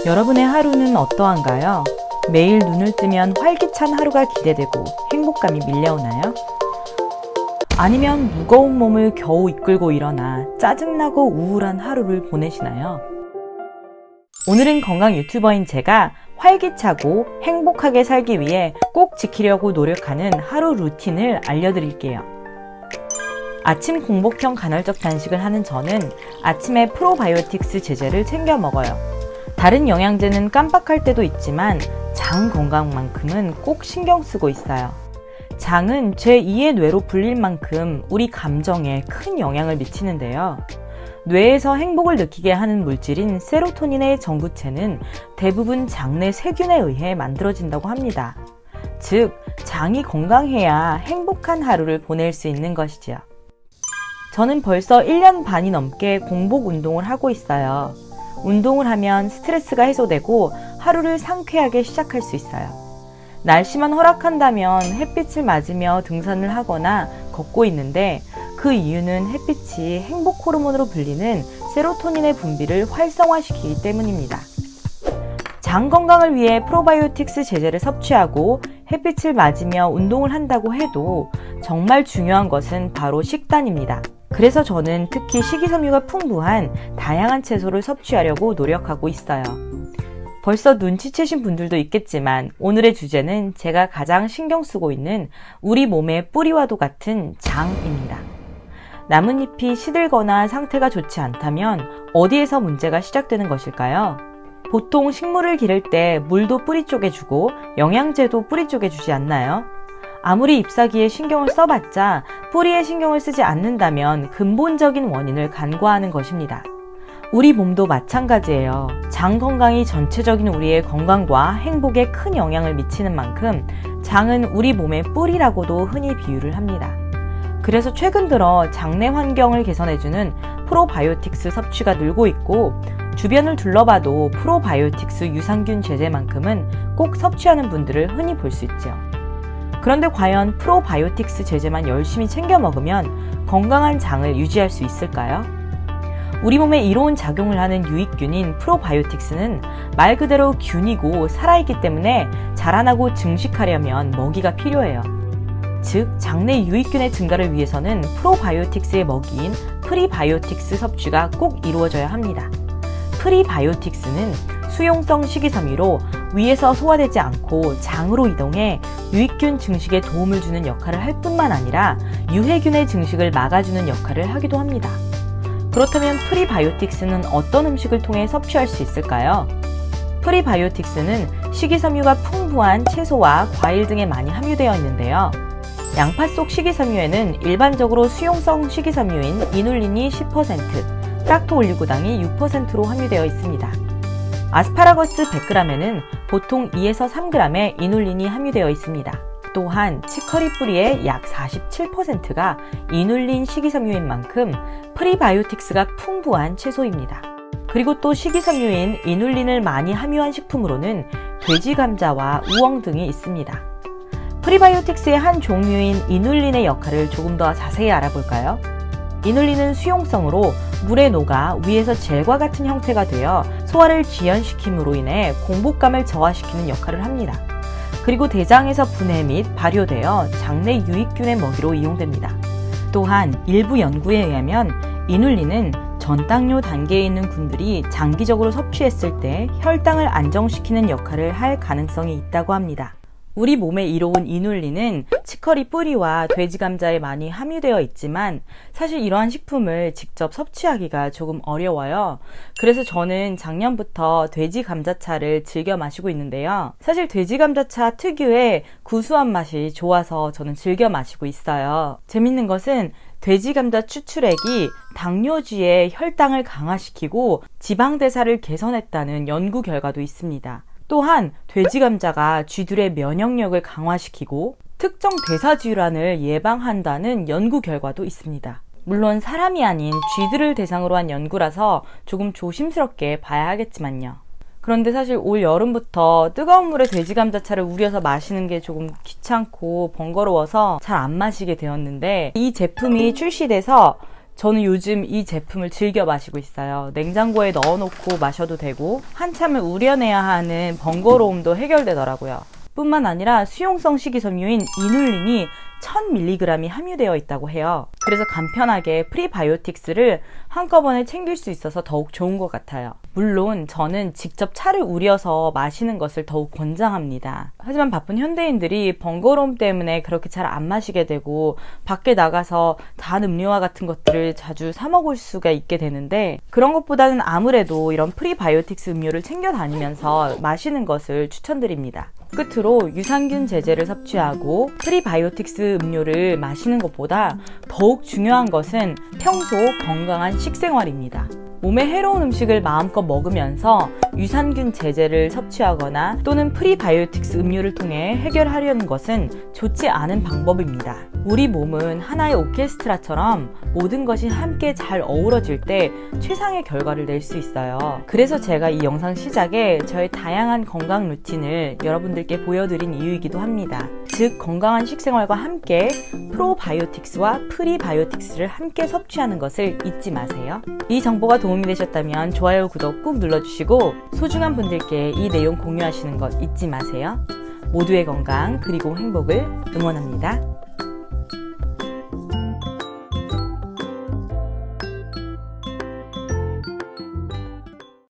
여러분의 하루는 어떠한가요? 매일 눈을 뜨면 활기찬 하루가 기대되고 행복감이 밀려오나요? 아니면 무거운 몸을 겨우 이끌고 일어나 짜증나고 우울한 하루를 보내시나요? 오늘은 건강 유튜버인 제가 활기차고 행복하게 살기 위해 꼭 지키려고 노력하는 하루 루틴을 알려드릴게요. 아침 공복형 간헐적 단식을 하는 저는 아침에 프로바이오틱스 제제를 챙겨 먹어요. 다른 영양제는 깜빡할 때도 있지만 장 건강만큼은 꼭 신경 쓰고 있어요. 장은 제2의 뇌로 불릴 만큼 우리 감정에 큰 영향을 미치는데요. 뇌에서 행복을 느끼게 하는 물질인 세로토닌의 전구체는 대부분 장내 세균에 의해 만들어진다고 합니다. 즉, 장이 건강해야 행복한 하루를 보낼 수 있는 것이지요. 저는 벌써 1년 반이 넘게 공복 운동을 하고 있어요. 운동을 하면 스트레스가 해소되고 하루를 상쾌하게 시작할 수 있어요. 날씨만 허락한다면 햇빛을 맞으며 등산을 하거나 걷고 있는데 그 이유는 햇빛이 행복 호르몬으로 불리는 세로토닌의 분비를 활성화시키기 때문입니다. 장 건강을 위해 프로바이오틱스 제제를 섭취하고 햇빛을 맞으며 운동을 한다고 해도 정말 중요한 것은 바로 식단입니다. 그래서 저는 특히 식이섬유가 풍부한 다양한 채소를 섭취하려고 노력하고 있어요. 벌써 눈치채신 분들도 있겠지만 오늘의 주제는 제가 가장 신경 쓰고 있는 우리 몸의 뿌리와도 같은 장입니다. 나뭇잎이 시들거나 상태가 좋지 않다면 어디에서 문제가 시작되는 것일까요? 보통 식물을 기를 때 물도 뿌리 쪽에 주고 영양제도 뿌리 쪽에 주지 않나요? 아무리 잎사귀에 신경을 써봤자 뿌리에 신경을 쓰지 않는다면 근본적인 원인을 간과하는 것입니다. 우리 몸도 마찬가지예요. 장 건강이 전체적인 우리의 건강과 행복에 큰 영향을 미치는 만큼 장은 우리 몸의 뿌리라고도 흔히 비유를 합니다. 그래서 최근 들어 장내 환경을 개선해주는 프로바이오틱스 섭취가 늘고 있고 주변을 둘러봐도 프로바이오틱스 유산균 제제만큼은 꼭 섭취하는 분들을 흔히 볼 수 있죠. 그런데 과연 프로바이오틱스 제제만 열심히 챙겨 먹으면 건강한 장을 유지할 수 있을까요? 우리 몸에 이로운 작용을 하는 유익균인 프로바이오틱스는 말 그대로 균이고 살아있기 때문에 자라나고 증식하려면 먹이가 필요해요. 즉, 장내 유익균의 증가를 위해서는 프로바이오틱스의 먹이인 프리바이오틱스 섭취가 꼭 이루어져야 합니다. 프리바이오틱스는 수용성 식이섬유로 위에서 소화되지 않고 장으로 이동해 유익균 증식에 도움을 주는 역할을 할 뿐만 아니라 유해균의 증식을 막아주는 역할을 하기도 합니다. 그렇다면 프리바이오틱스는 어떤 음식을 통해 섭취할 수 있을까요? 프리바이오틱스는 식이섬유가 풍부한 채소와 과일 등에 많이 함유되어 있는데요. 양파 속 식이섬유에는 일반적으로 수용성 식이섬유인 이눌린이 10%, 락토올리고당이 6%로 함유되어 있습니다. 아스파라거스 100g에는 보통 2에서 3g의 이눌린이 함유되어 있습니다. 또한 치커리 뿌리의 약 47%가 이눌린 식이섬유인 만큼 프리바이오틱스가 풍부한 채소입니다. 그리고 또 식이섬유인 이눌린을 많이 함유한 식품으로는 돼지 감자와 우엉 등이 있습니다. 프리바이오틱스의 한 종류인 이눌린의 역할을 조금 더 자세히 알아볼까요? 이눌린은 수용성으로 물에 녹아 위에서 젤과 같은 형태가 되어 소화를 지연시킴으로 인해 공복감을 저하시키는 역할을 합니다. 그리고 대장에서 분해 및 발효되어 장내 유익균의 먹이로 이용됩니다. 또한 일부 연구에 의하면 이눌린은 전당뇨 단계에 있는 군들이 장기적으로 섭취했을 때 혈당을 안정시키는 역할을 할 가능성이 있다고 합니다. 우리 몸에 이로운 이눌린은 치커리 뿌리와 돼지 감자에 많이 함유되어 있지만 사실 이러한 식품을 직접 섭취하기가 조금 어려워요. 그래서 저는 작년부터 돼지 감자차를 즐겨 마시고 있는데요. 사실 돼지 감자차 특유의 구수한 맛이 좋아서 저는 즐겨 마시고 있어요. 재밌는 것은 돼지 감자 추출액이 당뇨주의 혈당을 강화시키고 지방대사를 개선했다는 연구 결과도 있습니다. 또한 돼지 감자가 쥐들의 면역력을 강화시키고 특정 대사질환을 예방한다는 연구 결과도 있습니다. 물론 사람이 아닌 쥐들을 대상으로 한 연구라서 조금 조심스럽게 봐야 하겠지만요. 그런데 사실 올 여름부터 뜨거운 물에 돼지 감자차를 우려서 마시는 게 조금 귀찮고 번거로워서 잘 안 마시게 되었는데 이 제품이 출시돼서 저는 요즘 이 제품을 즐겨 마시고 있어요. 냉장고에 넣어놓고 마셔도 되고 한참을 우려내야 하는 번거로움도 해결되더라고요. 뿐만 아니라 수용성 식이섬유인 이눌린이 1000mg이 함유되어 있다고 해요. 그래서 간편하게 프리바이오틱스를 한꺼번에 챙길 수 있어서 더욱 좋은 것 같아요. 물론 저는 직접 차를 우려서 마시는 것을 더욱 권장합니다. 하지만 바쁜 현대인들이 번거로움 때문에 그렇게 잘 안 마시게 되고 밖에 나가서 단 음료와 같은 것들을 자주 사 먹을 수가 있게 되는데, 그런 것보다는 아무래도 이런 프리바이오틱스 음료를 챙겨 다니면서 마시는 것을 추천드립니다. 끝으로 유산균 제제를 섭취하고 프리바이오틱스 음료를 마시는 것보다 더욱 중요한 것은 평소 건강한 식생활입니다. 몸에 해로운 음식을 마음껏 먹으면서 유산균 제제를 섭취하거나 또는 프리바이오틱스 음료를 통해 해결하려는 것은 좋지 않은 방법입니다. 우리 몸은 하나의 오케스트라처럼 모든 것이 함께 잘 어우러질 때 최상의 결과를 낼 수 있어요. 그래서 제가 이 영상 시작에 저의 다양한 건강 루틴을 여러분들께 보여드린 이유이기도 합니다. 즉, 건강한 식생활과 함께 프로바이오틱스와 프리바이오틱스를 함께 섭취하는 것을 잊지 마세요. 이 정보가 도움이 되셨다면 좋아요, 구독 꾹 눌러주시고 소중한 분들께 이 내용 공유하시는 것 잊지 마세요. 모두의 건강 그리고 행복을 응원합니다.